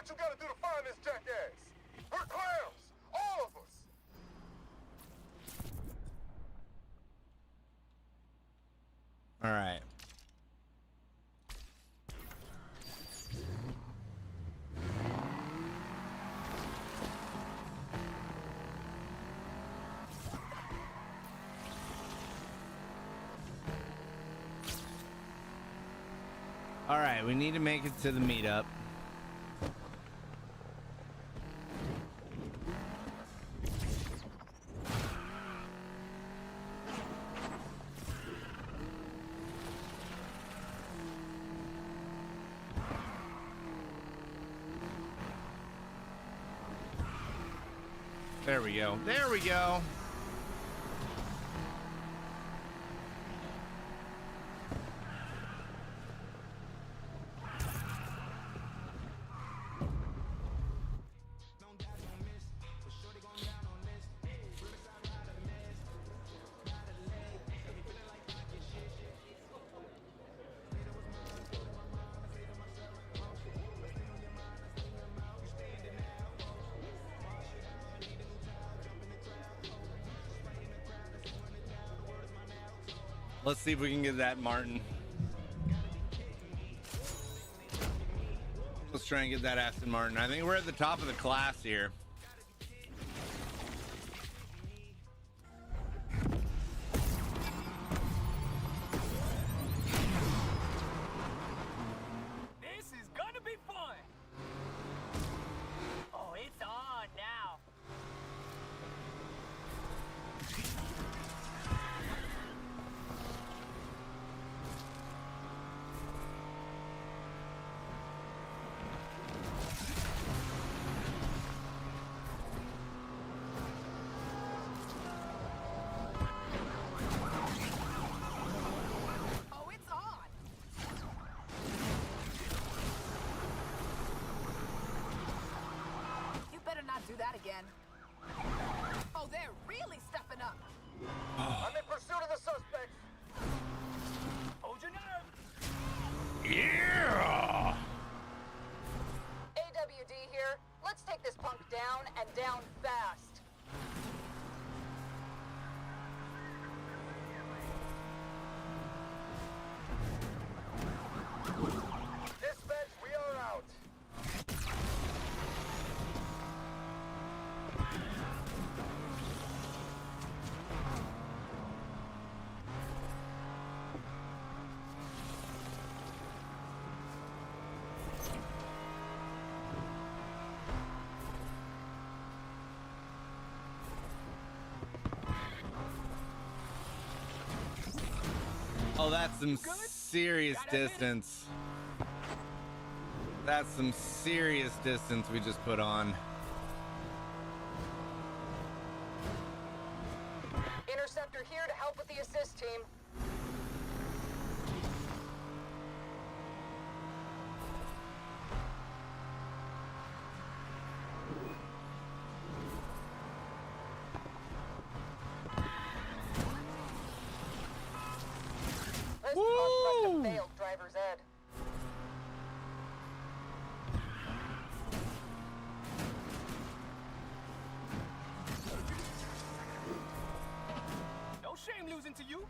what you gotta do to find this jackass. We're clowns, all of us. All right. All right, we need to make it to the meetup. There we go. There we go. Let's see if we can get that, Martin. Let's try and get that Aston Martin. I think we're at the top of the class here. This is gonna be fun. Oh, it's on now. Oh, it's on. You better not do that again. Oh, they're really stepping up. I'm in pursuit of the suspects. Hold your nerve. Yeah! AWD here. Let's take this punk down and down fast. Dispatch, we are out. Oh, that's some serious distance. That's some serious distance we just put on. Interceptor here to help with the assist team. This punk must have failed driver's ed. No shame losing to you.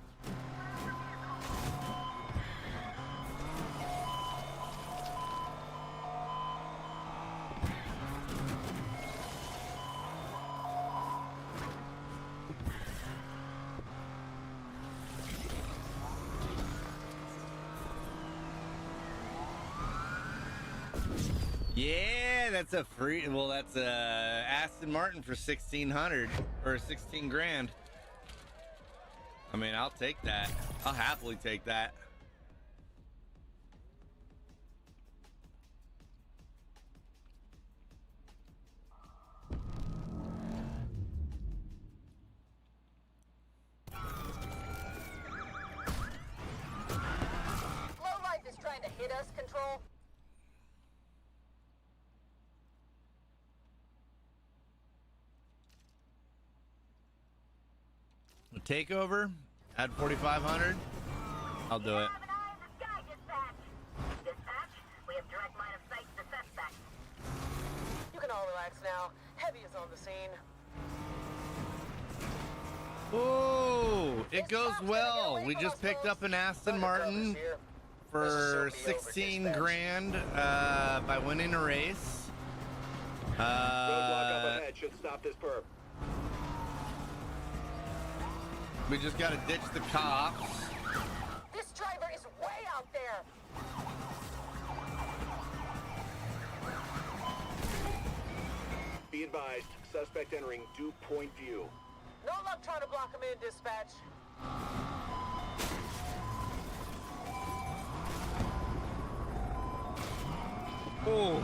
Yeah, that's a free. Well, that's a Aston Martin for 1,600 or 16 grand. I mean, I'll take that. I'll happily take that. Lowlife is trying to hit us, Control. A takeover. Add 4,500. I'll do it. Have an eye in the sky, dispatch. Dispatch, we have direct line of sight to the suspect. now. Heavy is on the scene. Oh, it goes well. We just picked up an Aston Martin for 16 grand by winning a race. Roadblock up ahead should stop this perp. We just got to ditch the cops. This driver is way out there. Be advised, suspect entering due point view. No luck trying to block him in, dispatch. Oh,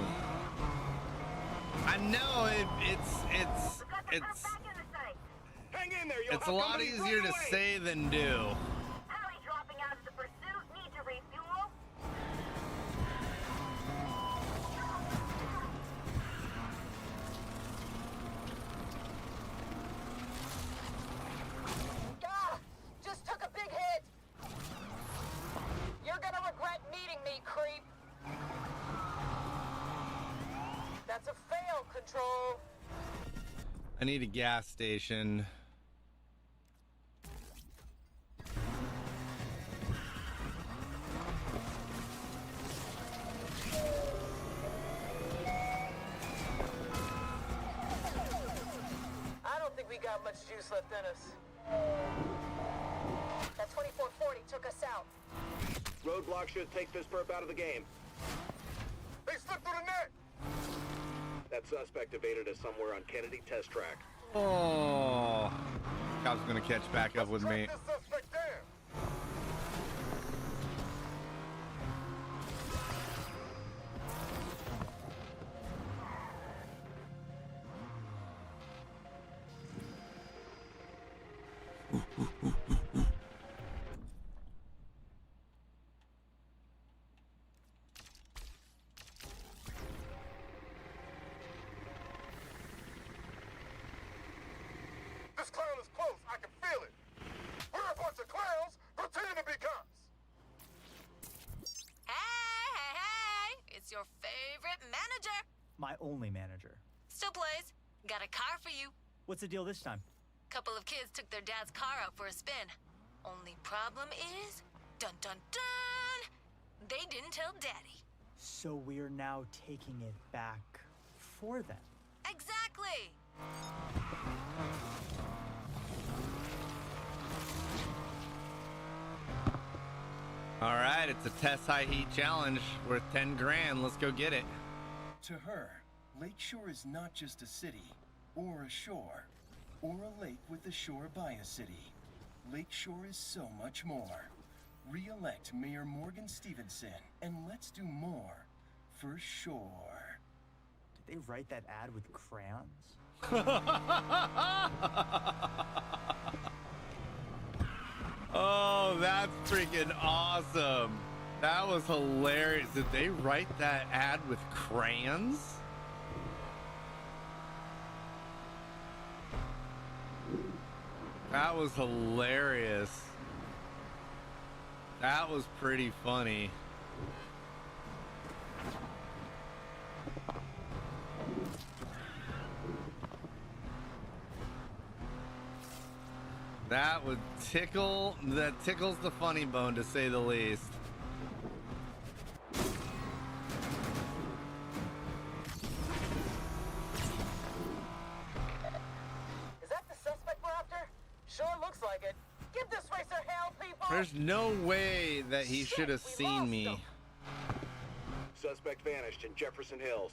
I know it's Hang in there, you'll it's a have lot company easier right to away. say than do. Heli dropping out of the pursuit. Need to refuel. Gah! Just took a big hit. You're gonna regret meeting me, creep. That's a fail, Control. I need a gas station. I don't think we got much juice left in us. That 2440 took us out. Roadblock should take this perp out of the game. They slipped through the net. That suspect evaded us somewhere on Kennedy test track. Oh, cop's gonna catch back up with me. Track this suspect down. This clown is close. I can feel it. We're a bunch of clowns pretending to be cops. Hey! It's your favorite manager. My only manager. Still plays. Got a car for you. What's the deal this time? Couple of kids took their dad's car out for a spin. Only problem is, dun dun dun, they didn't tell Daddy. So we're now taking it back for them. Exactly. All right, it's a test high heat challenge worth 10 grand. Let's go get it. To her, Lakeshore is not just a city, or a shore, or a lake with the shore by a city. Lakeshore is so much more. Re-elect Mayor Morgan Stevenson, and let's do more for sure. Did they write that ad with crayons? Oh, that's freaking awesome. That was hilarious. Did they write that ad with crayons? That was hilarious. That was pretty funny. That would tickle, that tickles the funny bone to say the least. Is that the suspect we're after? Sure looks like it. Give this racer hell, people! There's no way that he should have we seen lost me. him. Suspect vanished in Jefferson Hills.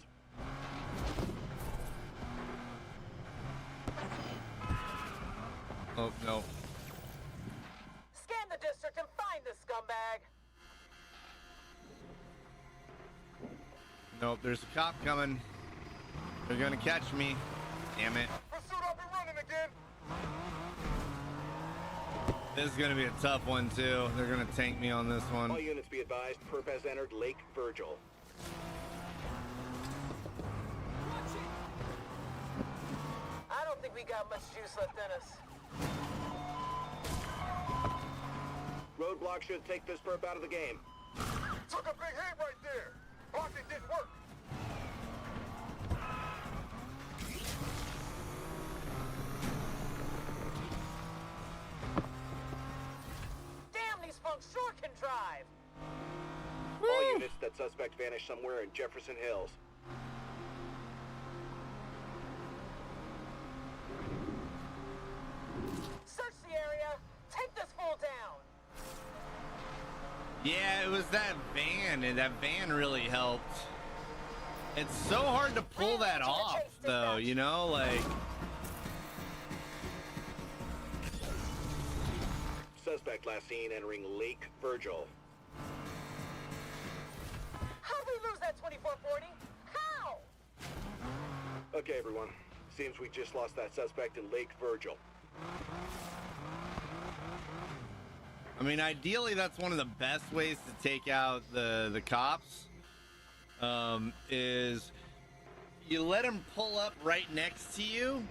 Oh, no. Scan the district and find this scumbag. Nope, there's a cop coming. They're gonna catch me. Damn it. Pursuit up and running again. This is gonna be a tough one, too. They're gonna tank me on this one. All units be advised, perp has entered Lake Virgil. I don't think we got much juice left in us. Roadblock should take this perp out of the game. Took a big hit right there. Blocking didn't work. drive. All units, that suspect vanished somewhere in Jefferson Hills. Search the area. Take this fool down. Yeah, it was that van, and that van really helped. It's so hard to pull that off, though, you know, like... Suspect last seen entering Lake Virgil. How'd we lose that 2440? How? Okay, everyone. Seems we just lost that suspect in Lake Virgil. I mean, ideally, that's one of the best ways to take out the cops, is you let them pull up right next to you,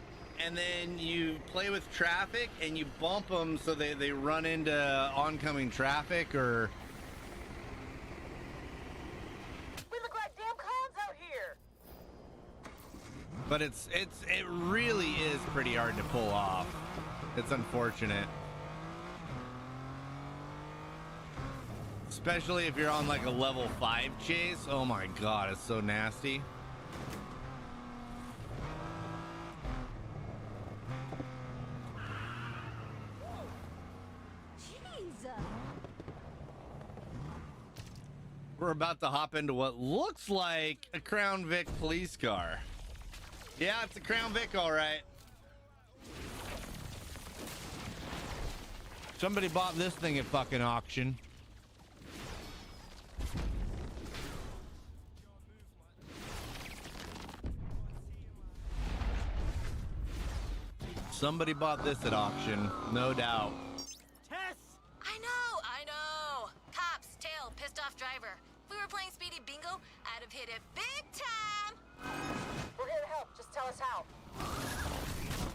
and then you play with traffic, and you bump them so they run into oncoming traffic, or... We look like damn clowns out here. But it really is pretty hard to pull off. It's unfortunate. Especially if you're on like a level 5 chase. Oh my god, it's so nasty. We're about to hop into what looks like a Crown Vic police car. Yeah, it's a Crown Vic, all right. Somebody bought this thing at fucking auction. Somebody bought this at auction, no doubt. Tess! I know. Cops, tail, pissed off driver. If we were playing Speedy Bingo, I'd have hit it big time. We're here to help. Just tell us how.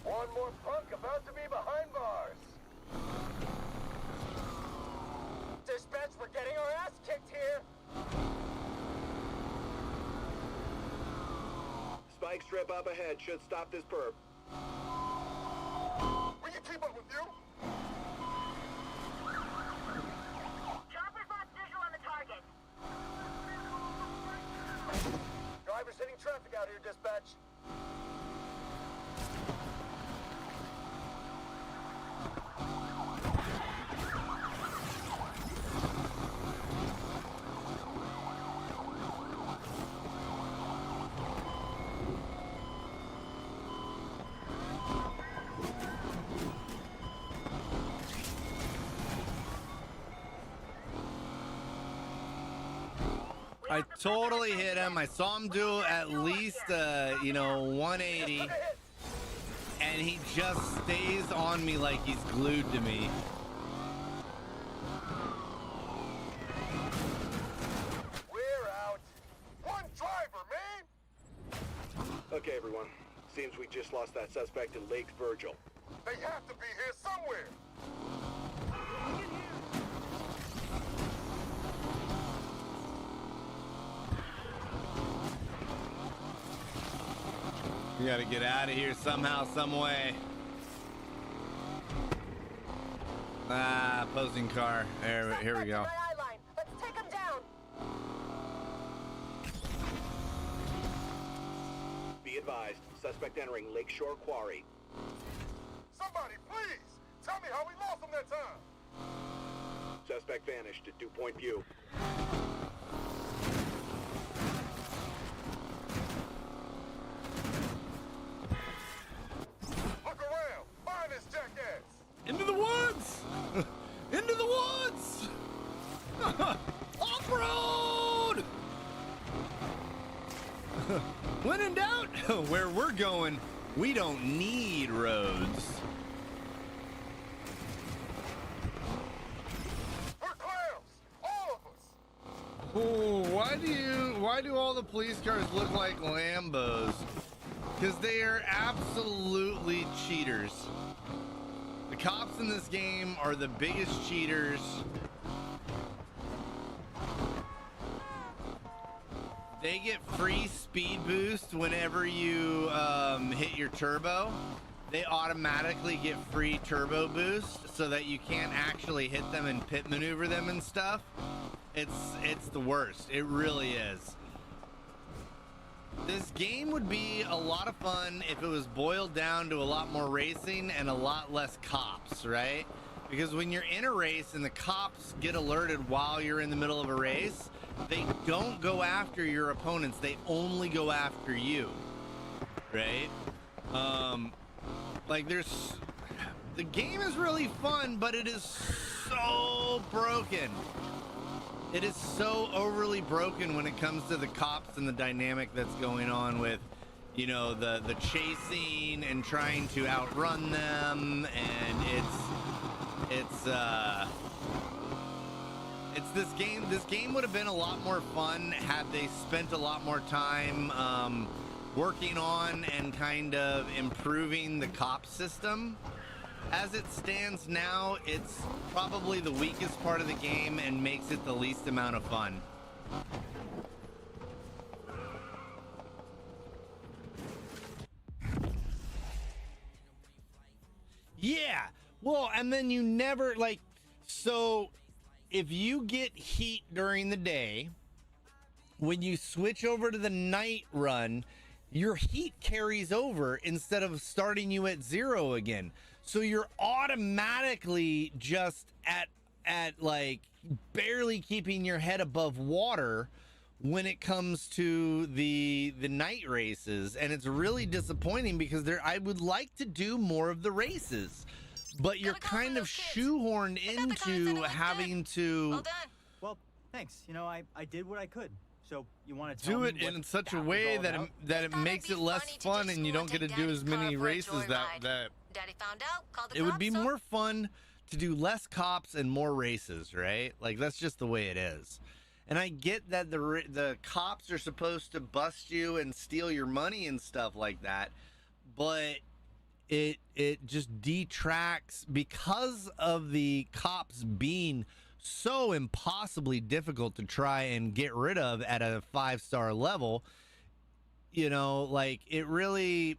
One more punk about to be behind bars. Dispatch, we're getting our ass kicked here. Spike strip up ahead should stop this perp. Will you keep up with you? Chopper's lost visual on the target. Drivers hitting traffic out here, dispatch. I totally hit him. I saw him do at least, 180. And he just stays on me like he's glued to me. We're out. One driver, man. Okay, everyone. Seems we just lost that suspect in Lake Virgil. They have to be here somewhere. We gotta get out of here somehow, some way. Ah, opposing car. Here we go. My eye line. Let's take him down. Be advised, suspect entering Lakeshore Quarry. Somebody, please. Tell me how we lost him that time. Suspect vanished at Dew Point View. Look around. Find this jackass. Into the woods! Into the woods! Off-road! When in doubt, where we're going, we don't need roads. We're clowns. All of us. Oh, why do all the police cars look like Lambos? Because they are absolutely cheaters. The cops in this game are the biggest cheaters. They get free speed boost whenever you hit your turbo. they automatically get free turbo boost so that you can't actually hit them and pit maneuver them and stuff. It's the worst. It really is. This game would be a lot of fun if it was boiled down to a lot more racing and a lot less cops, right? Because when you're in a race and the cops get alerted while you're in the middle of a race, they don't go after your opponents. They only go after you, right? Like the game is really fun, but it is so broken. It is so overly broken when it comes to the cops and the dynamic that's going on with, you know, the chasing and trying to outrun them, and it's this game. This game would have been a lot more fun had they spent a lot more time working on and kind of improving the cop system. As it stands now, it's probably the weakest part of the game and makes it the least amount of fun. Yeah, well, and then you never, like, so if you get heat during the day, when you switch over to the night run, your heat carries over instead of starting you at 0 again. So you're automatically just at like barely keeping your head above water when it comes to the night races, and it's really disappointing because I would like to do more of the races, but you're kind of shoehorned into having to. Well, thanks. You know, I did what I could. So you want to do it in such a way that it makes it less fun, and you don't get to do as many races that Daddy found out, called the it would be cops, so more fun to do less cops and more races, right? Like, that's just the way it is. And I get that the cops are supposed to bust you and steal your money and stuff like that, but it just detracts because of the cops being so impossibly difficult to try and get rid of at a 5-star level. You know, like, it really,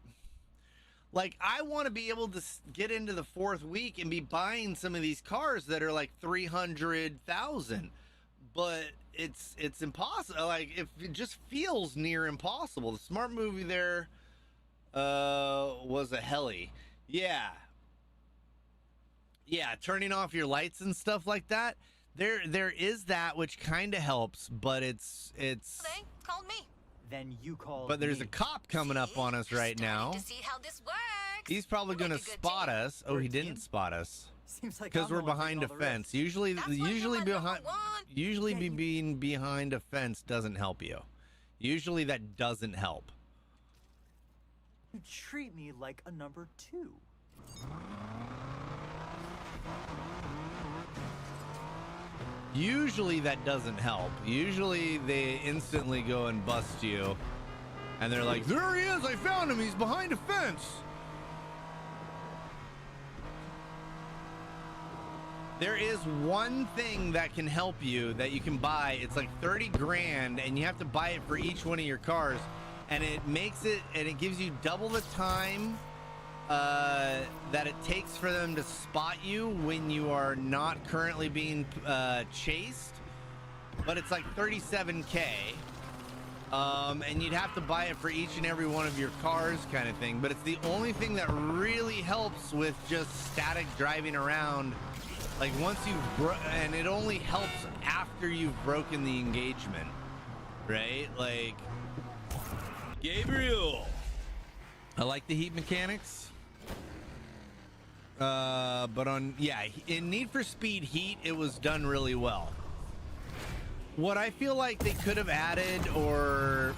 like, I want to be able to get into the 4th week and be buying some of these cars that are like 300,000, but it's impossible. Like, it just feels near impossible. The smart movie there was a heli. Yeah, turning off your lights and stuff like that. There is that, which kind of helps, but it's. They called me. Then you called. But there's me. a cop coming up on us right now. To see how this works. He's probably going to spot us. Oh, he didn't spot us. Seems like Because we're behind a fence. Usually being behind a fence doesn't help you. Usually that doesn't help. You treat me like a number 2. Usually that doesn't help. Usually they instantly go and bust you. And they're like, there he is, I found him, he's behind a fence. There is one thing that can help you that you can buy. It's like 30 grand, and you have to buy it for each one of your cars. And it makes it, and it gives you double the time that it takes for them to spot you when you are not currently being chased. But it's like 37K. And you'd have to buy it for each and every one of your cars, kind of thing. But it's the only thing that really helps with just static driving around. Like, once you've and it only helps after you've broken the engagement, right? Like, Gabriel, I like the heat mechanics. But in Need for Speed Heat, it was done really well. What I feel like they could have added or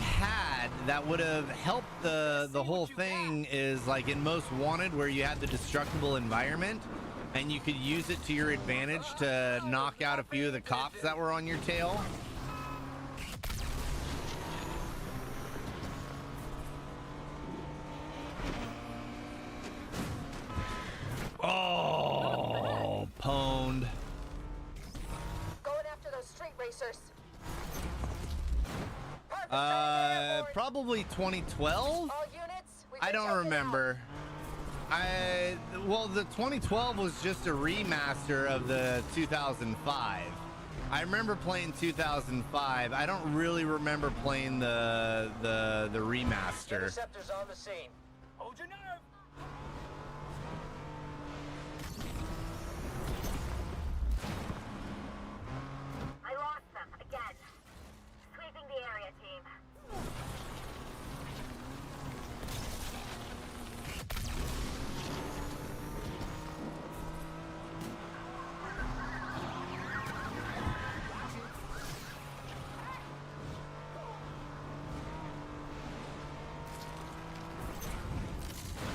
had that would have helped the whole thing is like in Most Wanted, where you had the destructible environment and you could use it to your advantage to knock out a few of the cops that were on your tail. Oh, pwned. Going after those street racers. Probably 2012. All units, we've I don't remember. Well, the 2012 was just a remaster of the 2005. I remember playing 2005. I don't really remember playing the remaster. Interceptors on the scene. Hold your nerve. I lost them again. Sweeping the area, team.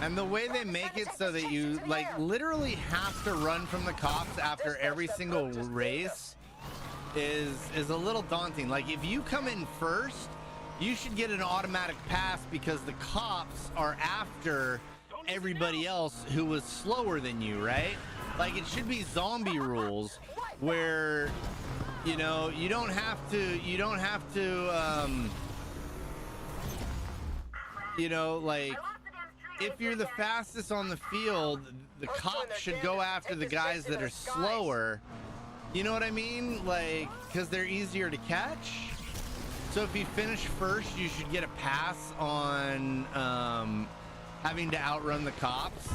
And the way they make it so that you like literally have to run from the cops after every single race is a little daunting. Like if you come in first, you should get an automatic pass because the cops are after everybody else who was slower than you, right? Like it should be zombie rules where you know you don't have to you know, like if you're the fastest on the field, the cops should go after the guys that are slower. You know what I mean? Like, because they're easier to catch. So if you finish first, you should get a pass on having to outrun the cops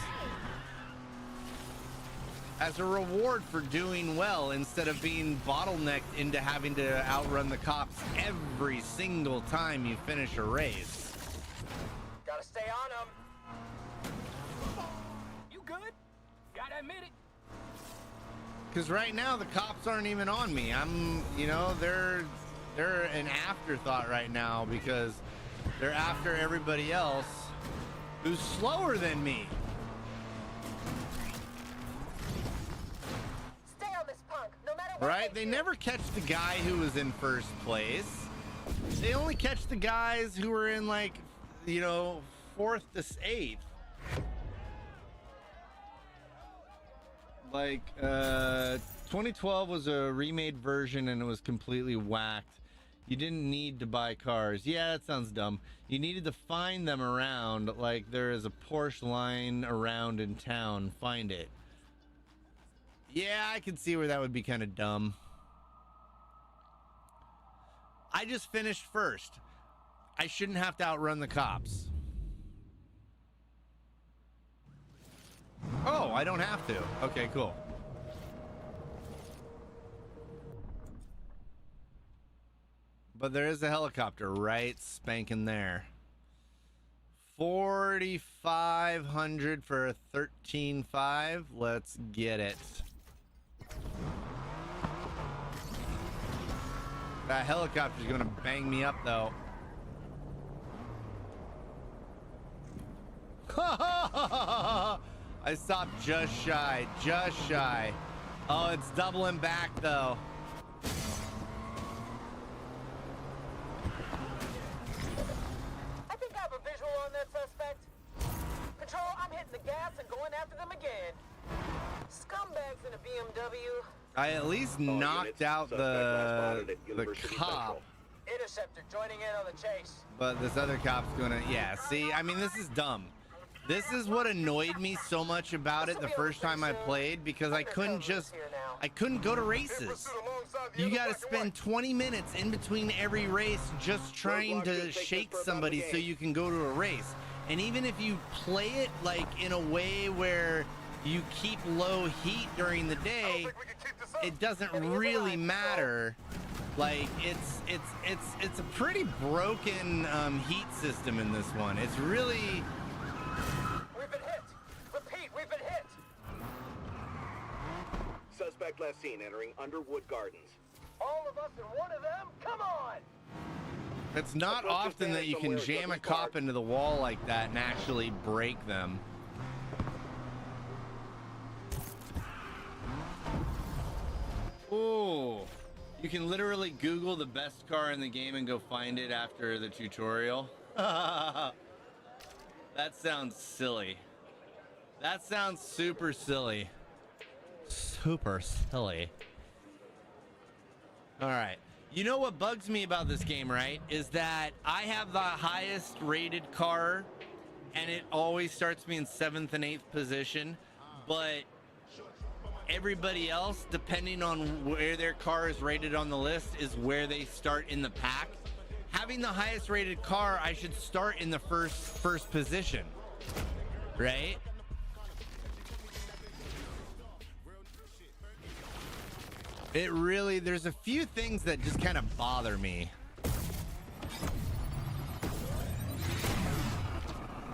as a reward for doing well instead of being bottlenecked into having to outrun the cops every single time you finish a race. Gotta stay on them. You good? Gotta admit it. Because right now the cops aren't even on me. You know, they're an afterthought right now because they're after everybody else who's slower than me. Stay on this punk, no matter what. Right? They never catch the guy who was in first place. They only catch the guys who were in like, you know, 4th to 8th. Like, 2012 was a remade version and it was completely whacked. You didn't need to buy cars. Yeah, that sounds dumb. You needed to find them around, like there is a Porsche lying around in town. Find it. Yeah, I can see where that would be kind of dumb. I just finished first. I shouldn't have to outrun the cops. Oh, I don't have to. Okay, cool. But there is a helicopter right spanking there. 4,500 for a 13.5. Let's get it. That helicopter's gonna bang me up though. I stopped just shy, just shy. Oh, it's doubling back though. I think I have a visual on that suspect. Control, I'm hitting the gas and going after them again. Scumbags in a BMW. I at least knocked out the cop. Interceptor joining in on the chase. But this other cop's gonna, yeah, see, I mean, this is dumb. This is what annoyed me so much about it the first time I played, because I couldn't go to races. You gotta spend 20 minutes in between every race just trying to shake somebody so you can go to a race. And even if you play it like in a way where you keep low heat during the day, it doesn't really matter. Like it's a pretty broken heat system in this one. It's really. We've been hit. Repeat, we've been hit. Suspect last seen entering Underwood Gardens. All of us and one of them? Come on! It's not often that you can jam a cop into the wall like that and actually break them. Ooh. You can literally Google the best car in the game and go find it after the tutorial. That sounds silly. That sounds super silly. Super silly. All right. You know what bugs me about this game, right? Is that I have the highest rated car and it always starts me in 7th and 8th position, but everybody else, depending on where their car is rated on the list, is where they start in the pack. Having the highest rated car, I should start in the first position, right? It really, there's a few things that just kind of bother me.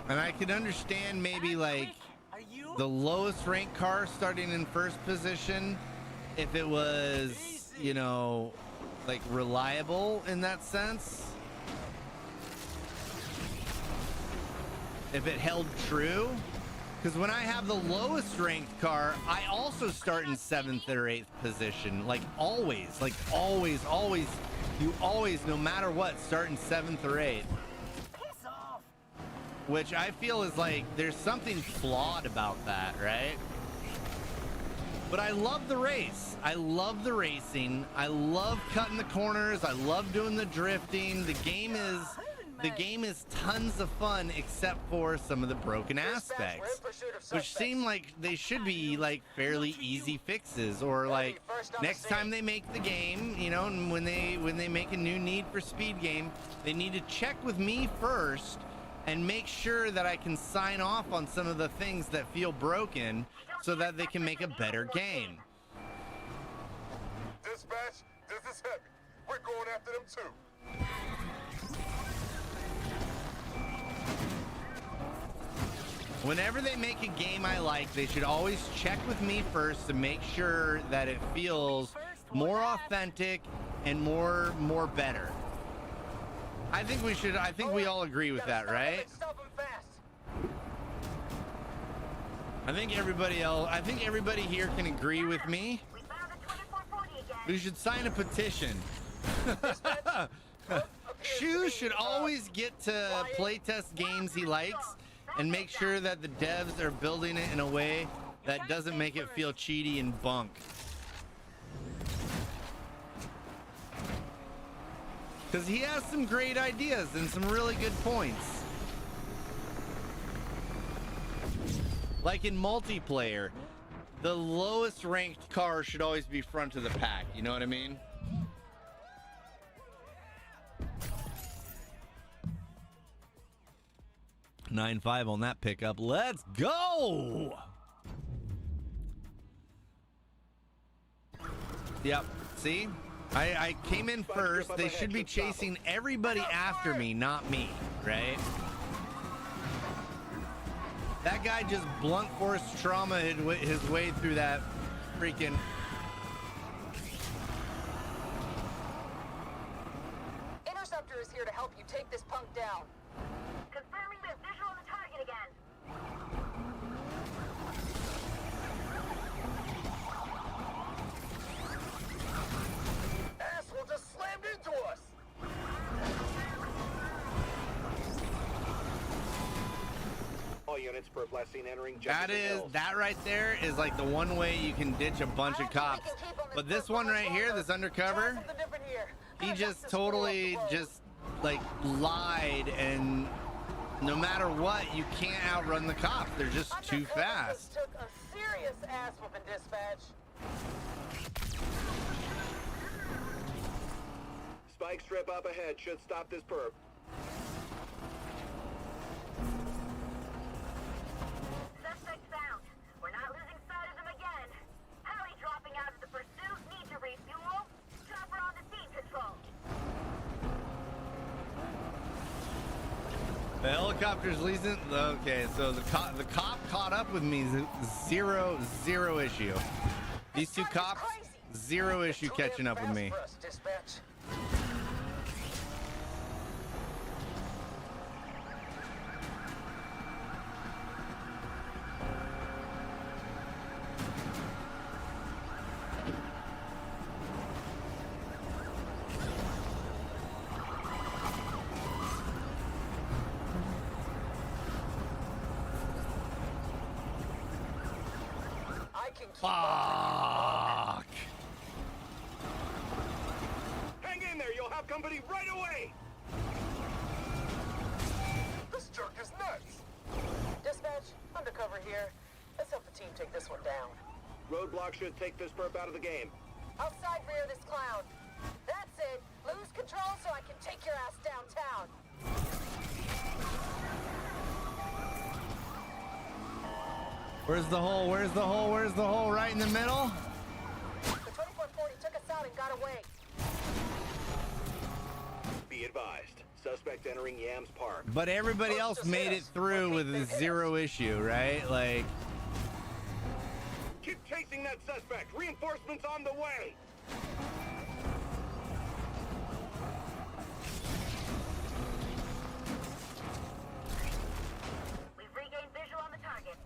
And I could understand maybe like the lowest ranked car starting in first position if it was, you know, like reliable in that sense. If it held true. Because when I have the lowest ranked car, I also start in 7th or 8th position. Like always, you always, no matter what, start in 7th or 8th. Which I feel is like, there's something flawed about that, right? But I love the race. I love the racing. I love cutting the corners. I love doing the drifting. The game is tons of fun, except for some of the broken aspects, which seem like they should be like fairly easy fixes, or like next time they make the game, you know, and when they make a new Need for Speed game, they need to check with me first and make sure that I can sign off on some of the things that feel broken so that they can make a better game. Dispatch, this is heavy. We're going after them too. Whenever they make a game I like, they should always check with me first to make sure that it feels more authentic and more better. I think we all agree with that, right? I think everybody here can agree with me. We should sign a petition. Shu should always get to playtest games he likes and make sure that the devs are building it in a way that doesn't make it feel cheaty and bunk. Because he has some great ideas and some really good points. Like in multiplayer, the lowest ranked car should always be front of the pack. You know what I mean? $9.5 on that pickup. Let's go. Yep. See? I came in first. They should be chasing everybody after me, not me, right? That guy just blunt force trauma his way through that freaking... Interceptor is here to help you take this punk down. Confirming there's visual on the target again. Asshole just slammed into us. All units per blessing entering That right there is like the one way you can ditch a bunch of cops. But this one right here, this undercover, he just totally just like lied, and no matter what, you can't outrun the cops. They're just too fast. Took a serious ass whooping, dispatch. Spike strip up ahead should stop this perp. Suspect found. We're not losing sight of them again. Heli dropping out of the pursuit. Need to refuel. Chopper on the scene, control. The helicopter's leasing. Okay, so the cop caught up with me. Zero issue. These two cops, zero issue catching up with me. Fuck! Hang in there, you'll have company right away! This jerk is nuts. undercover here. Let's help the team take this one down. Roadblock should take this perp out of the game. I'll side rear this clown. That's it. Lose control so I can take your ass downtown. Where's the hole? Where's the hole? Where's the hole? Right in the middle? The 2440 took us out and got away. Be advised. Suspect entering Yams Park. But everybody else made it through with zero issue, right? Like, Keep chasing that suspect. Reinforcements on the way. We've regained visual on the target.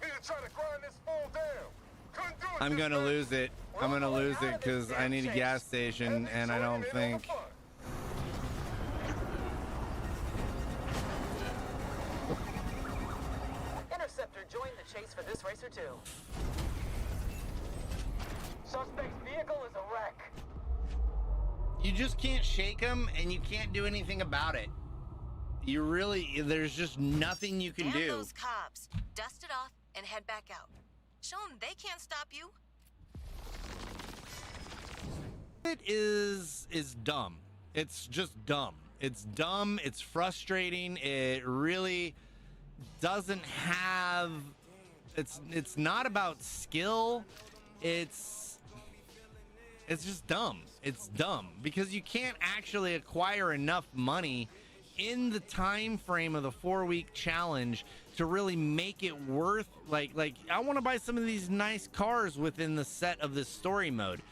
Need to try to grind this fool down. Couldn't do it. I'm this gonna time. lose it. I'm gonna lose it because I need a gas station, and I don't think. Interceptor joined the chase for this racer too. Suspect's vehicle is a wreck. You just can't shake them, and you can't do anything about it. You really, there's just nothing you can Damn do. those cops. Dust it off and head back out. Show them they can't stop you. It is dumb. It's just dumb. It's dumb. It's frustrating. It really doesn't have. It's not about skill. It's just dumb. It's dumb because you can't actually acquire enough money in the time frame of the 4-week challenge to really make it worth like I want to buy some of these nice cars within the set of this story mode.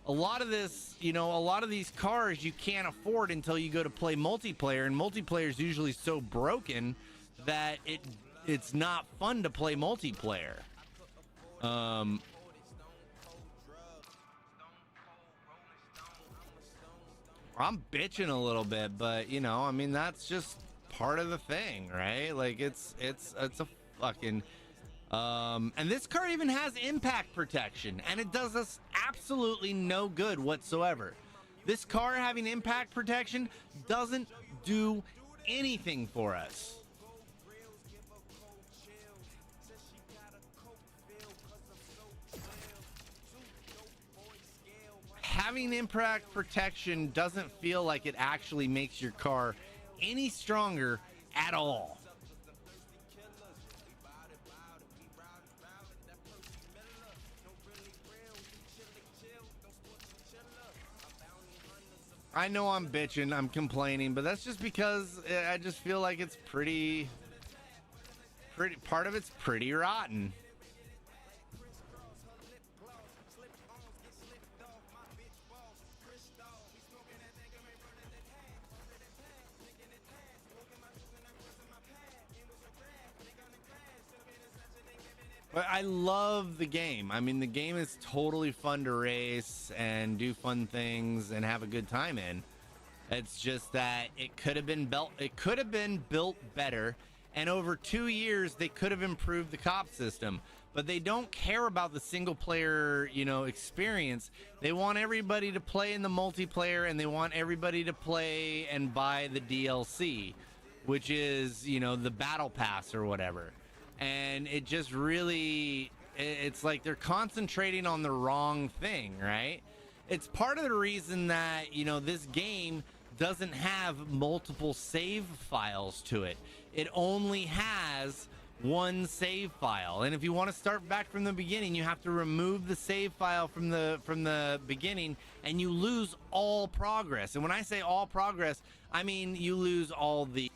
A lot of this, a lot of these cars you can't afford until you go to play multiplayer, and multiplayer is usually so broken that it's not fun to play multiplayer. I'm bitching a little bit, but I mean, that's just part of the thing, right? Like it's a fucking and this car even has impact protection, and it does us absolutely no good whatsoever. This car having impact protection doesn't do anything for us. Having impact protection doesn't feel like it actually makes your car any stronger at all. I know I'm bitching, I'm complaining, but that's just because I just feel like it's pretty part of it's pretty rotten. But I love the game. I mean, the game is totally fun to race and do fun things and have a good time in. It's just that it could have been built better, and over 2 years they could have improved the cop system. But they don't care about the single player, experience. They want everybody to play in the multiplayer, and they want everybody to play and buy the DLC, which is, the battle pass or whatever. And it just really, it's like they're concentrating on the wrong thing, right? It's part of the reason that, this game doesn't have multiple save files to it. It only has one save file. And if you want to start back from the beginning, you have to remove the save file from the beginning, and you lose all progress. And when I say all progress, I mean you lose all the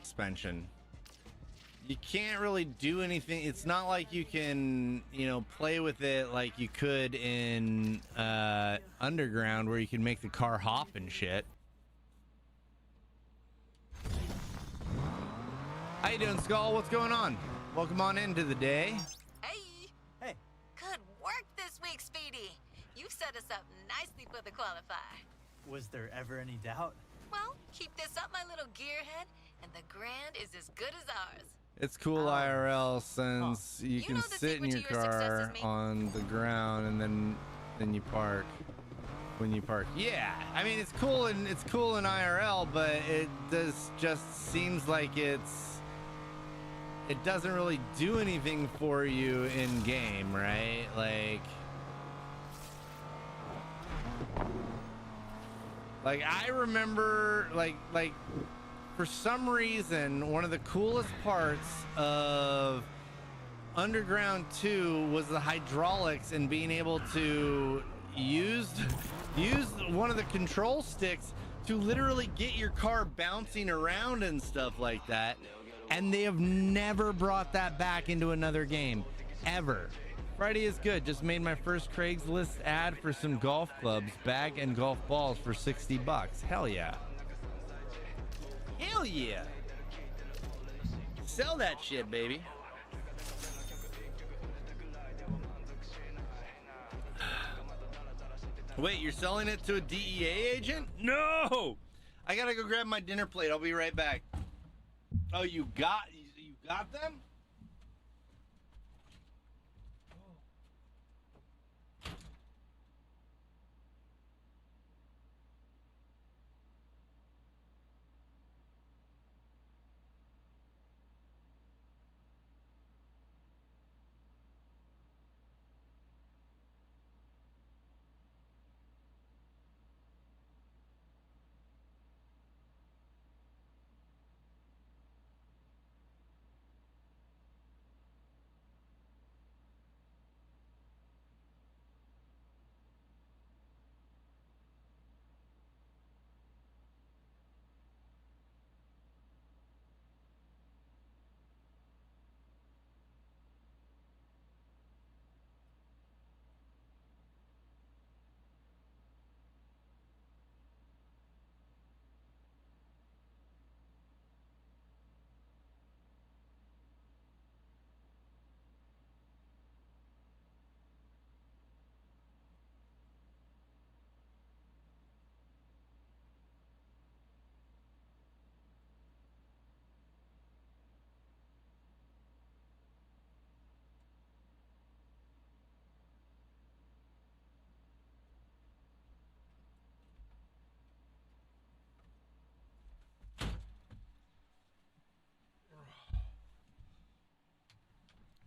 suspension. You can't really do anything. It's not like you can, you know, play with it like you could in Underground, where you can make the car hop and shit. How you doing, Skull? What's going on? Welcome on into the day. Hey. Hey. Good work this week, Speedy. You set us up nicely for the qualifier. Was there ever any doubt? Well, keep this up, my little gearhead, and the grand is as good as ours. It's cool IRL since you can know the sit in secret your to your success car is me. on the ground and then you park when you park. Yeah, I mean it's cool in IRL, but it just seems like it doesn't really do anything for you in game, right? Like I remember like for some reason, one of the coolest parts of Underground 2 was the hydraulics and being able to use one of the control sticks to literally get your car bouncing around and stuff like that. And they have never brought that back into another game, ever. Friday is good. Just made my first Craigslist ad for some golf clubs, bag and golf balls for $60. Hell yeah. Hell yeah. Sell that shit, baby. Wait, you're selling it to a DEA agent? No! I gotta go grab my dinner plate. I'll be right back. Oh, you got them?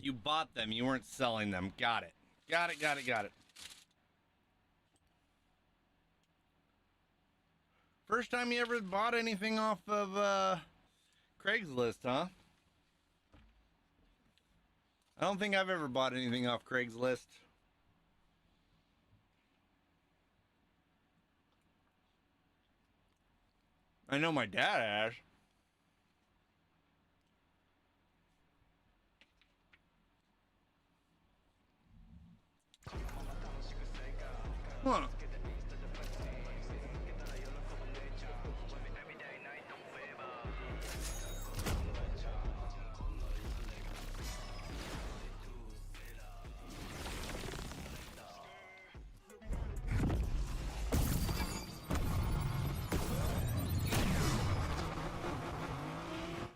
You bought them. You weren't selling them. Got it. Got it. First time you ever bought anything off of Craigslist, huh? I don't think I've ever bought anything off Craigslist. I know my dad has. Huh.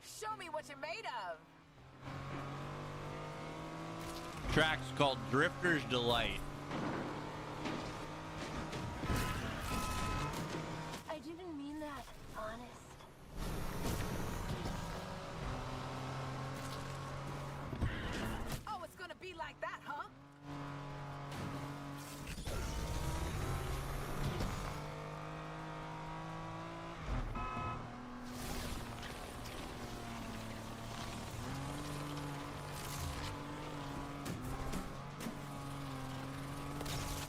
Show me what you're made of. Track's called Drifter's Delight. I didn't mean that, honest. Oh, it's gonna be like that, huh?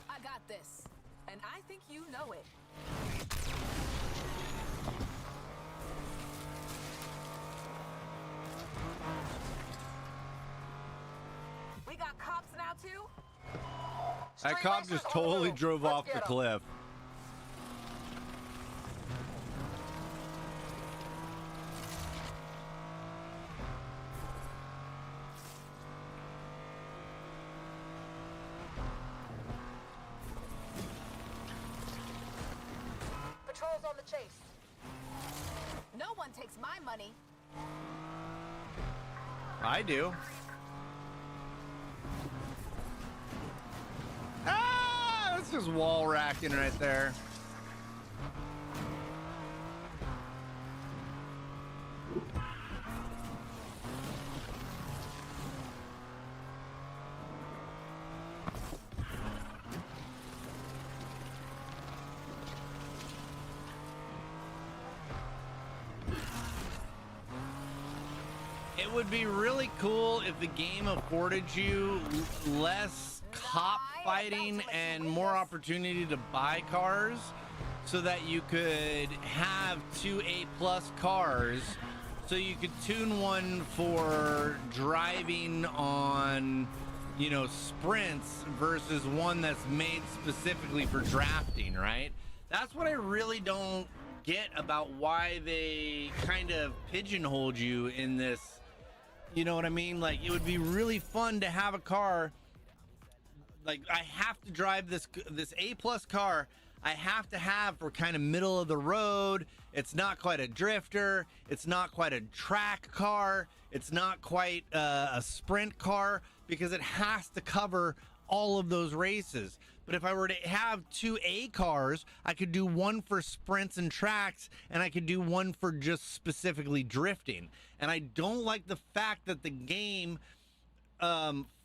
I got this, and I think you know it. That cop just totally drove off the cliff. Patrol's on the chase. No one takes my money. I do. Ah, that's just wall racking right there. It would be really cool if the game afforded you less cop fighting and more opportunity to buy cars so that you could have 2 A+ cars so you could tune one for driving on, you know, sprints versus one that's made specifically for drafting, right? That's what I really don't get about why they kind of pigeonholed you in this. You know what I mean? Like, it would be really fun to have a car. Like, I have to drive this A+ car. I have to have for kind of middle of the road. It's not quite a drifter. It's not quite a track car. It's not quite a sprint car, because it has to cover all of those races. But if I were to have 2 A cars, I could do one for sprints and tracks, and I could do one for just specifically drifting. And I don't like the fact that the game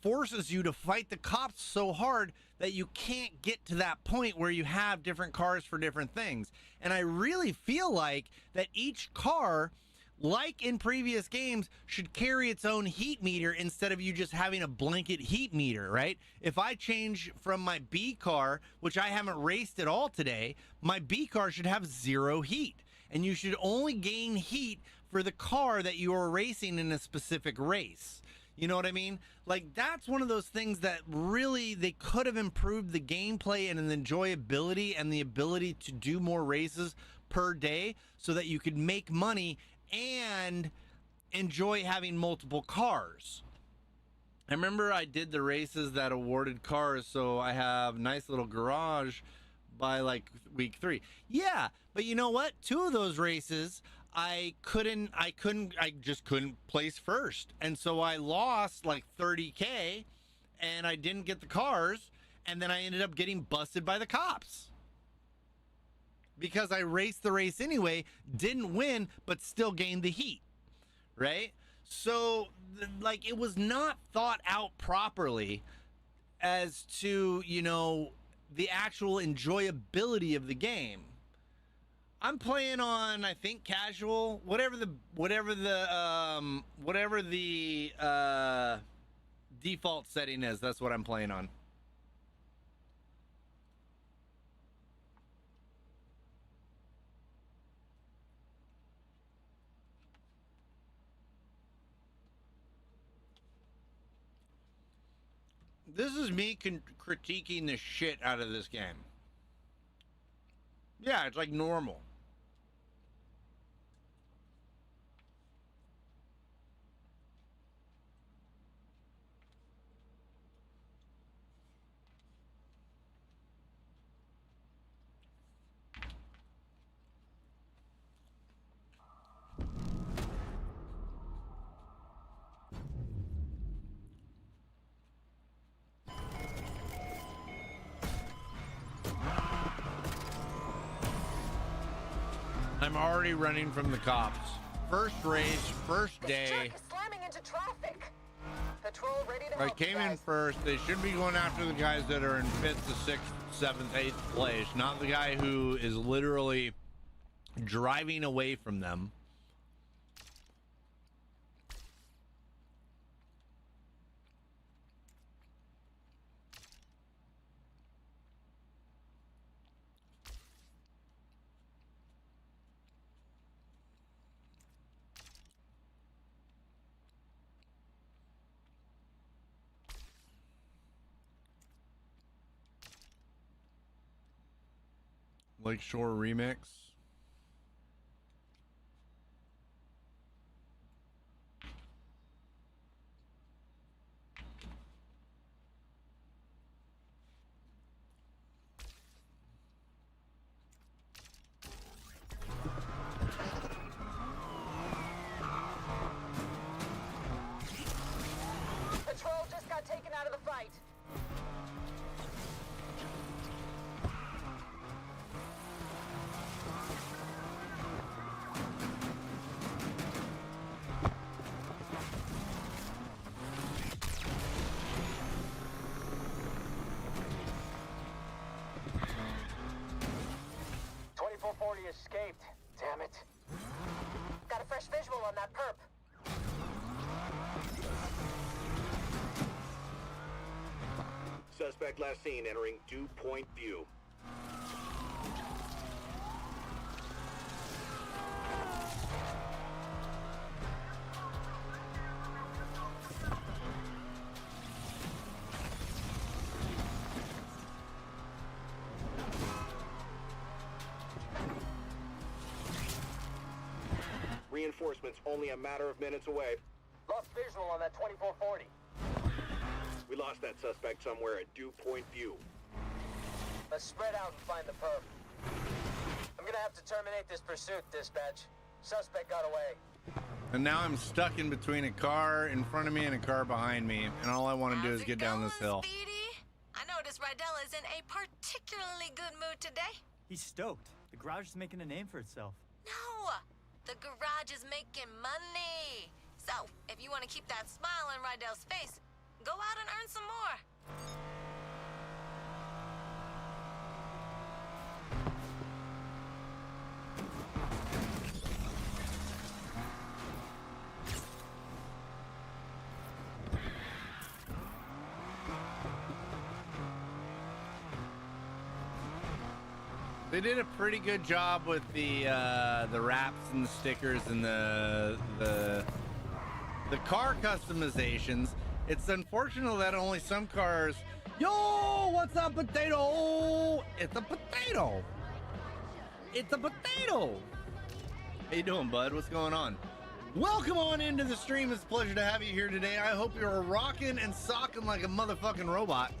forces you to fight the cops so hard that you can't get to that point where you have different cars for different things. And I really feel like that each car, like in previous games, should carry its own heat meter instead of you just having a blanket heat meter, right? If I change from my B car, which I haven't raced at all today, my B car should have 0 heat. And you should only gain heat for the car that you are racing in a specific race. You know what I mean? Like, that's one of those things that really they could have improved the gameplay and the enjoyability and the ability to do more races per day so that you could make money and enjoy having multiple cars. I remember I did the races that awarded cars, so I have nice little garage by like week 3. Yeah, but you know what? 2 of those races I just couldn't place first. And so I lost like 30K and I didn't get the cars, and then I ended up getting busted by the cops. Because I raced the race anyway, didn't win, but still gained the heat, right? So, like, it was not thought out properly as to, you know, the actual enjoyability of the game. I'm playing on, I think, casual, whatever the default setting is. That's what I'm playing on. This is me critiquing the shit out of this game. Yeah, it's like normal. I'm already running from the cops. First race, first day. This jerk is slamming into traffic. Patrol ready to I help you came in guys. first. They should be going after the guys that are in 5th to 6th, 7th, 8th place, not the guy who is literally driving away from them. Lakeshore remix. Patrol just got taken out of the fight. Escaped. Damn it. Got a fresh visual on that perp. Suspect last seen entering Dew Point View. Reinforcements only a matter of minutes away. Lost visual on that 2440. We lost that suspect somewhere at Dew Point View. Let's spread out and find the perp. I'm gonna have to terminate this pursuit, dispatch. Suspect got away. And now I'm stuck in between a car in front of me and a car behind me, and all I want to do is get down this hill. Speedy? I noticed Rydell is in a particularly good mood today. He's stoked. The garage is making a name for itself. No, the garage is making money. So, if you want to keep that smile on Rydell's face, go out and earn some more. They did a pretty good job with the wraps and the stickers and the car customizations. It's unfortunate that only some cars. Yo, what's up, potato? It's a potato. It's a potato. How you doing, bud? What's going on? Welcome on into the stream. It's a pleasure to have you here today. I hope you're rocking and socking like a motherfucking robot.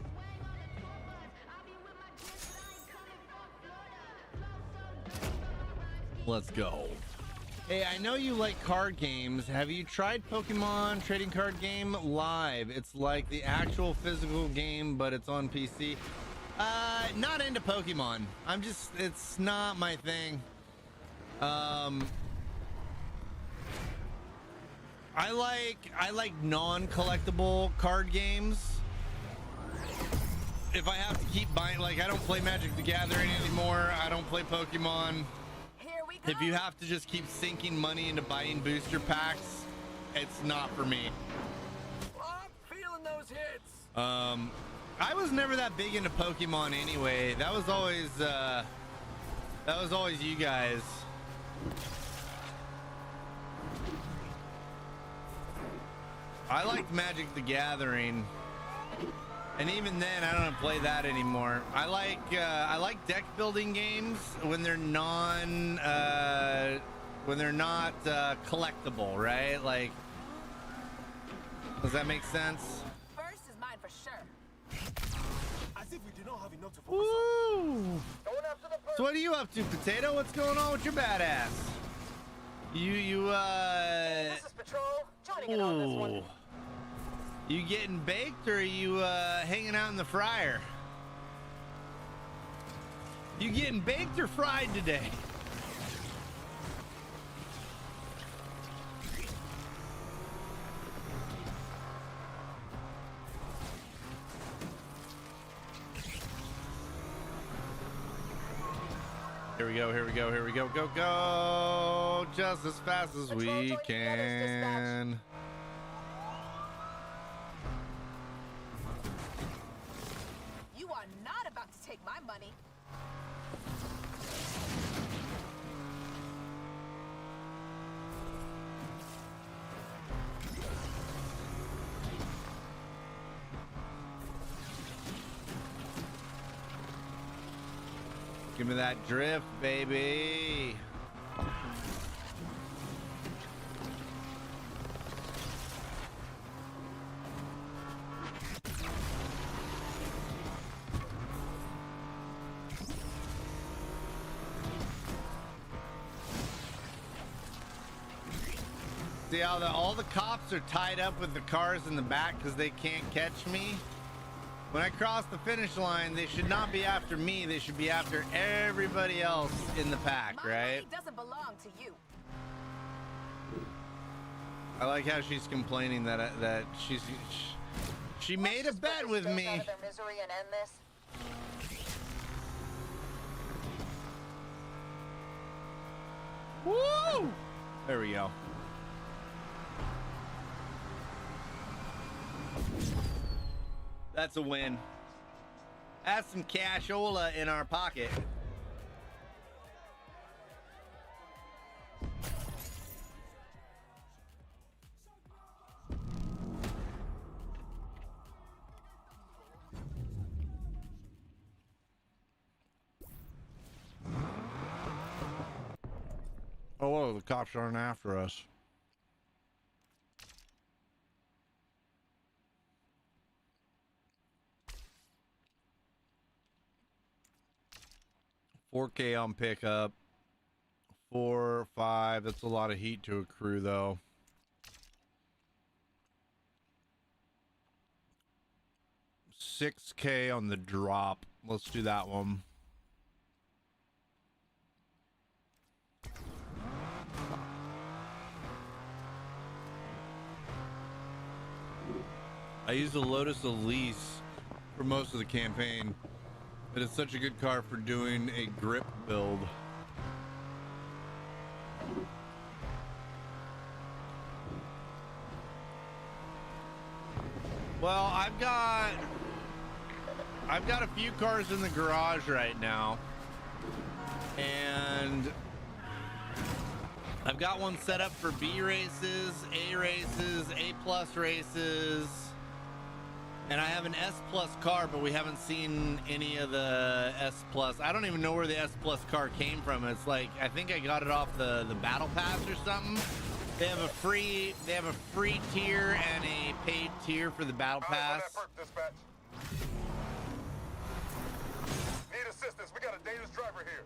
Let's go. Hey, I know you like card games. Have you tried Pokemon Trading Card Game Live? It's like the actual physical game, but it's on PC. Not into Pokemon. It's not my thing. I like non-collectible card games. If I have to keep buying, like I don't play Magic the Gathering anymore. I don't play Pokemon. If you have to just keep sinking money into buying booster packs, it's not for me. I'm feeling those hits. I was never that big into Pokemon anyway. That was always you guys. I liked Magic the Gathering. And even then, I don't play that anymore. I like deck building games when they're not collectible, right? Like, does that make sense? First is mine for sure. As if we do not have enough to focus Woo! Going after the perp. So what are you up to, Potato? What's going on with your badass? This is Patrol. Joining in on this one. Ooh. You getting baked or are you hanging out in the fryer? You getting baked or fried today? Here we go, here we go, here we go, go, go! Just as fast as we can. You are not about to take my money. Give me that drift, baby. See how all the cops are tied up with the cars in the back because they can't catch me? When I cross the finish line, they should not be after me. They should be after everybody else in the pack, right? Money doesn't belong to you. I like how she's complaining that she made a bet with me. Out of their misery and end this. Woo! There we go. That's a win. That's some cashola in our pocket. Oh, whoa, the cops aren't after us. $4K on pickup. 4, 5. That's a lot of heat to accrue, though. $6K on the drop. Let's do that one. I used the Lotus Elise for most of the campaign, but it's such a good car for doing a grip build. Well, I've got a few cars in the garage right now, and I've got one set up for B races, A races, A plus races. And I have an S plus car, but we haven't seen any of the S plus. I don't even know where the S plus car came from. It's like, I think I got it off the battle pass or something. They have a free tier and a paid tier for the battle pass. Dispatch. Need assistance. We got a dangerous driver here.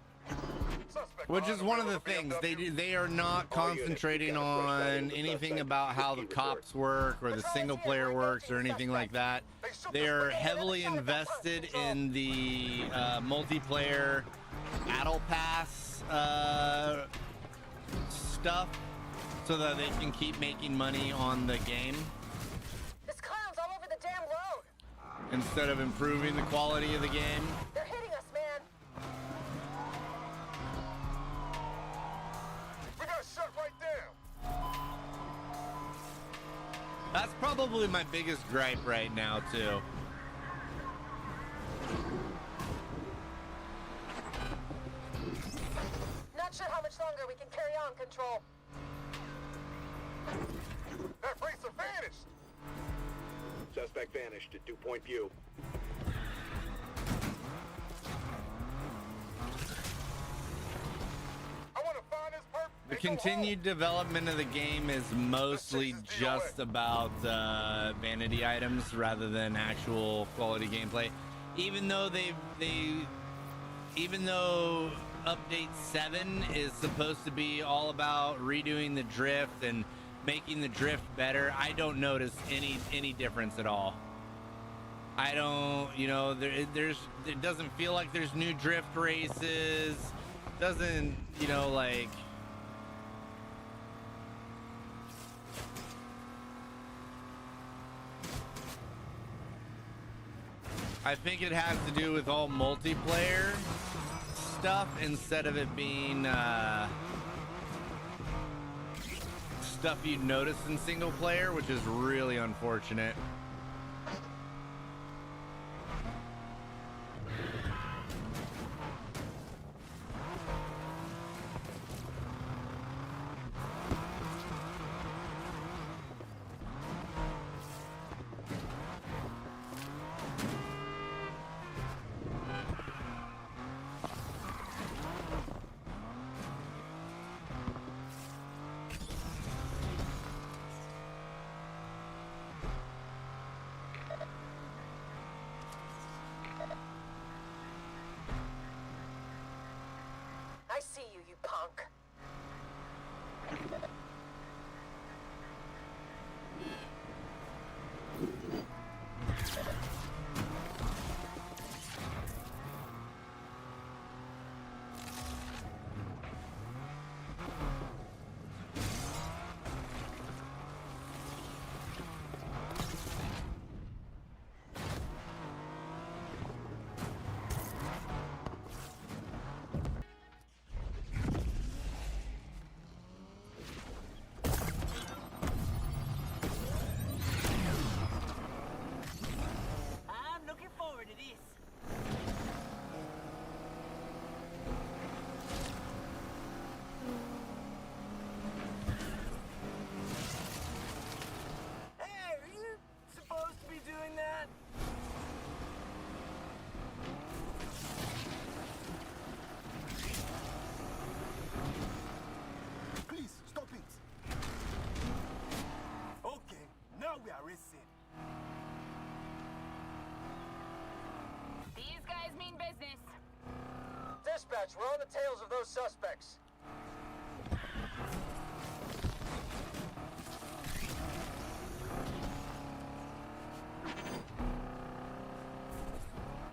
Suspect Which is one of the things they are not concentrating on anything about how the cops work or the single player works or anything like that. They are heavily invested in the multiplayer battle pass stuff so that they can keep making money on the game This clown's all over the damn road. instead of improving the quality of the game. They're hitting us, man. We got shut right down. That's probably my biggest gripe right now, too. Not sure how much longer we can carry on, Control. That racer vanished. Suspect vanished at dew-point view. I want to find this perp. The continued development of the game is mostly just about vanity items rather than actual quality gameplay. Even though even though update 7 is supposed to be all about redoing the drift and making the drift better, I don't notice any difference at all. I don't, you know, it doesn't feel like there's new drift races. Doesn't, you know, like, I think it has to do with all multiplayer stuff instead of it being stuff you'd notice in single player, which is really unfortunate. you, you punk. I'm looking forward to this. Hey, are you supposed to be doing that? Please, stop it. Okay, now we are racing. These guys mean business. Dispatch, we're on the tails of those suspects.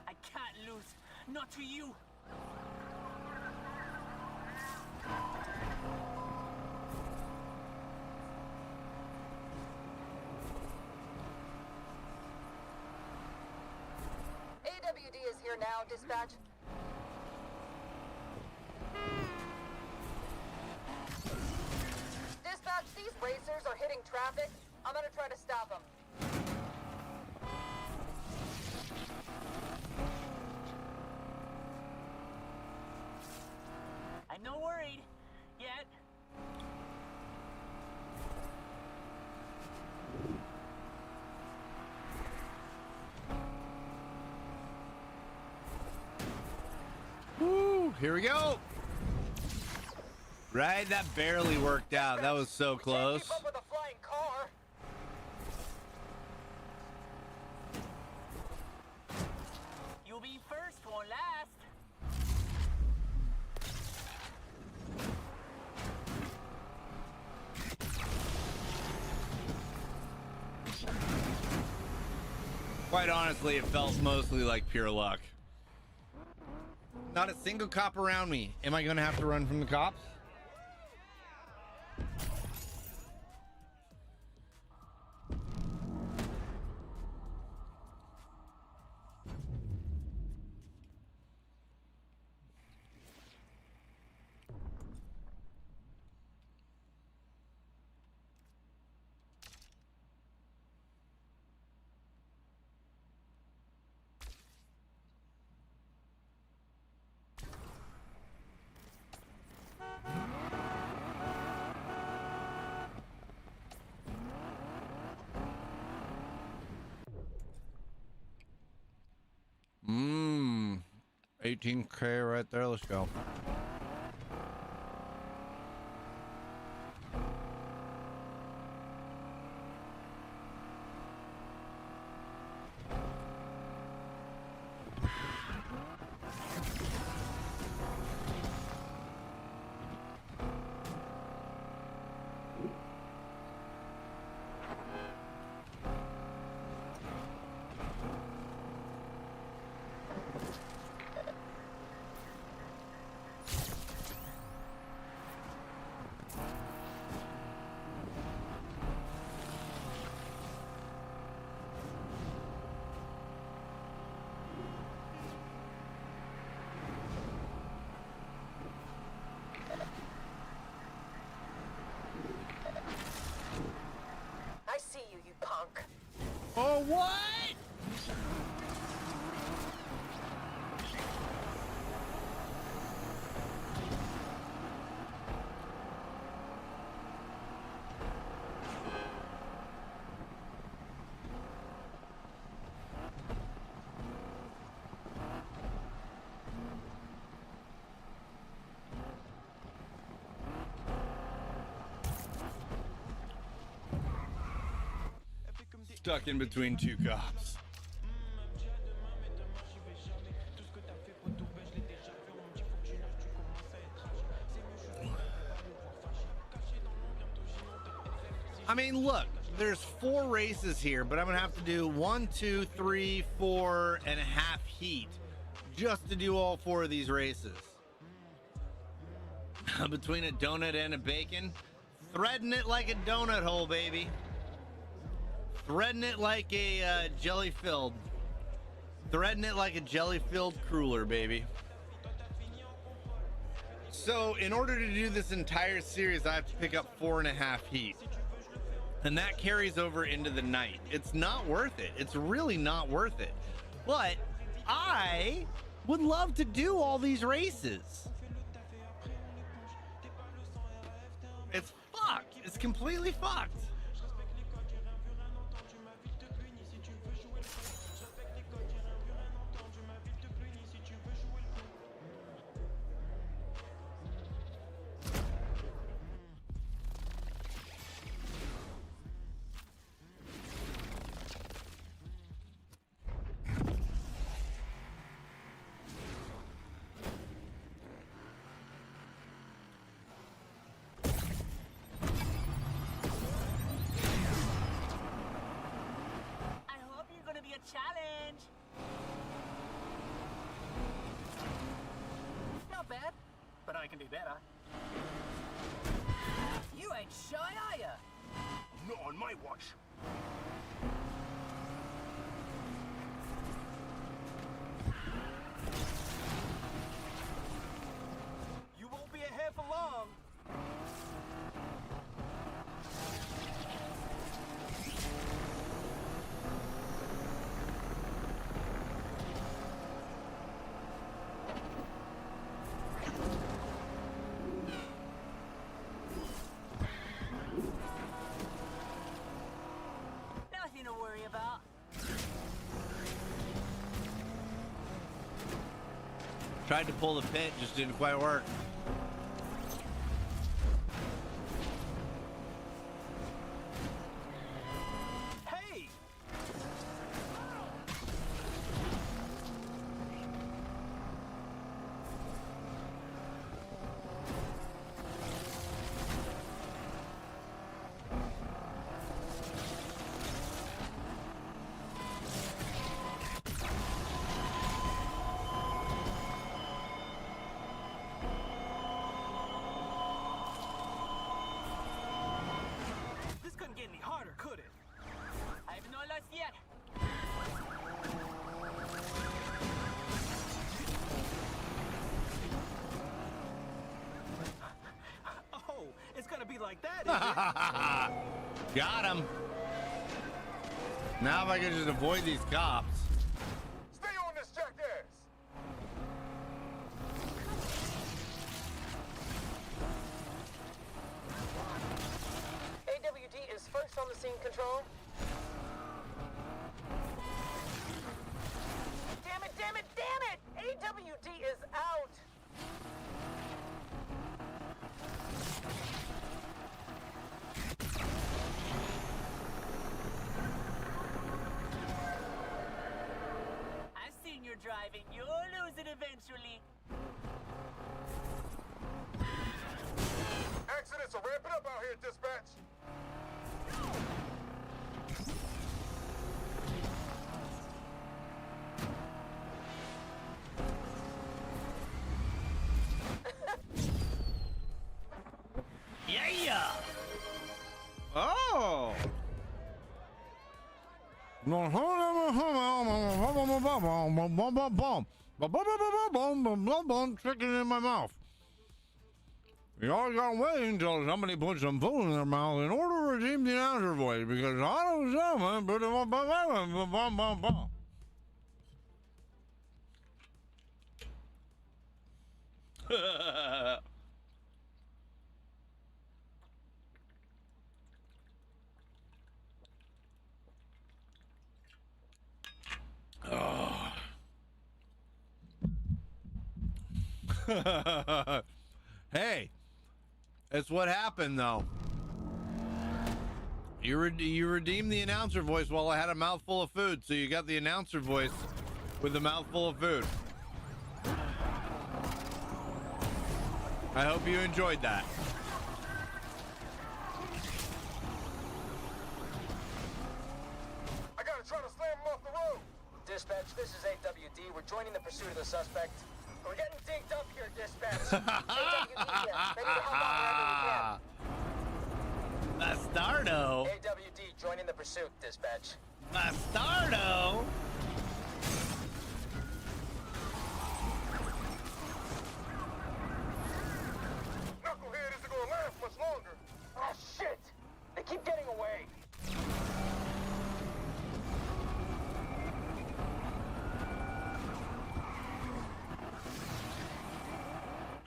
I can't lose. Not to you. AWD is here now, dispatch. Dispatch, these racers are hitting traffic. I'm gonna try to stop them. I'm not worried. Yet. Woo, here we go. Right, that barely worked out. That was so close. Keep up with a flying car. You'll be first, won't last. Quite honestly, it felt mostly like pure luck. Not a single cop around me. Am I going to have to run from the cops? Mmm. 18K right there. Let's go. I see you, you punk. Oh, what? Stuck in between two cops. I mean, look, there's 4 races here, but I'm gonna have to do 1, 2, 3, 4 and a half heat just to do all 4 of these races. Between a donut and a bacon, threading it like a donut hole, baby. Threading it like a jelly-filled. Threading it like a jelly-filled cruller, baby. So, in order to do this entire series, I have to pick up 4.5 heat. And that carries over into the night. It's not worth it. It's really not worth it. But I would love to do all these races. It's fucked. It's completely fucked. Challenge. Not bad, but I can do better. You ain't shy, are ya? Not on my watch. You won't be ahead for long. Nothing to worry about. Tried to pull the pit, just didn't quite work. Hey! This couldn't get any harder, could it? I have no loss yet. Oh, it's gonna be like that, is it? Got him. Now if I can just avoid these cops. Stay on this jackass. AWD is first on the scene, Control. Damn it, damn it, damn it! AWD is out! I've seen you driving. You'll lose it eventually. Accidents are ramping up out here, dispatch. Yeah. Oh. Chicken in my mouth. You always gotta wait until somebody puts some food in their mouth in order to redeem the announcer voice, because I don't know, man, but Hey, that's what happened, though. You redeemed the announcer voice while I had a mouthful of food, so you got the announcer voice with a mouthful of food. I hope you enjoyed that. Dispatch, this is AWD. We're joining the pursuit of the suspect. We're getting digged up here, Dispatch. AWD, yes. Ready to help out wherever we can. Bastardo. AWD, joining the pursuit, Dispatch. Bastardo. Knucklehead isn't gonna last much longer. Ah, shit! They keep getting away.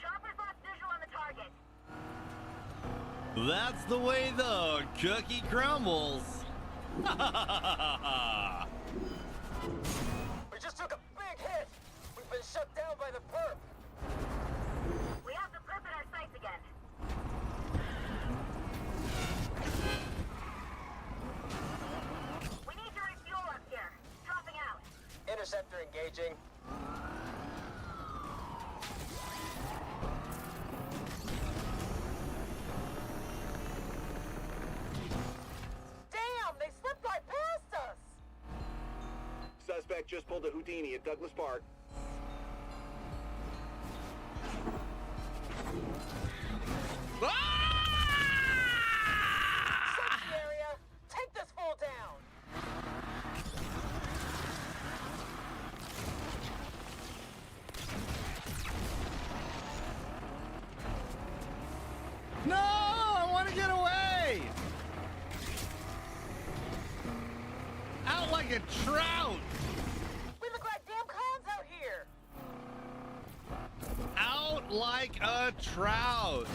Chopper's lost visual on the target. That's the way the cookie crumbles. We just took a big hit. We've been shut down by the perp. We have the perp in our sights again. We need to refuel up here. Dropping out. Interceptor engaging. Damn, they slipped right past us. Suspect just pulled a Houdini at Douglas Park. Search the area. Take this fool down. No, I want to get away. Out like a trout. We look like damn clowns out here. Out like a trout.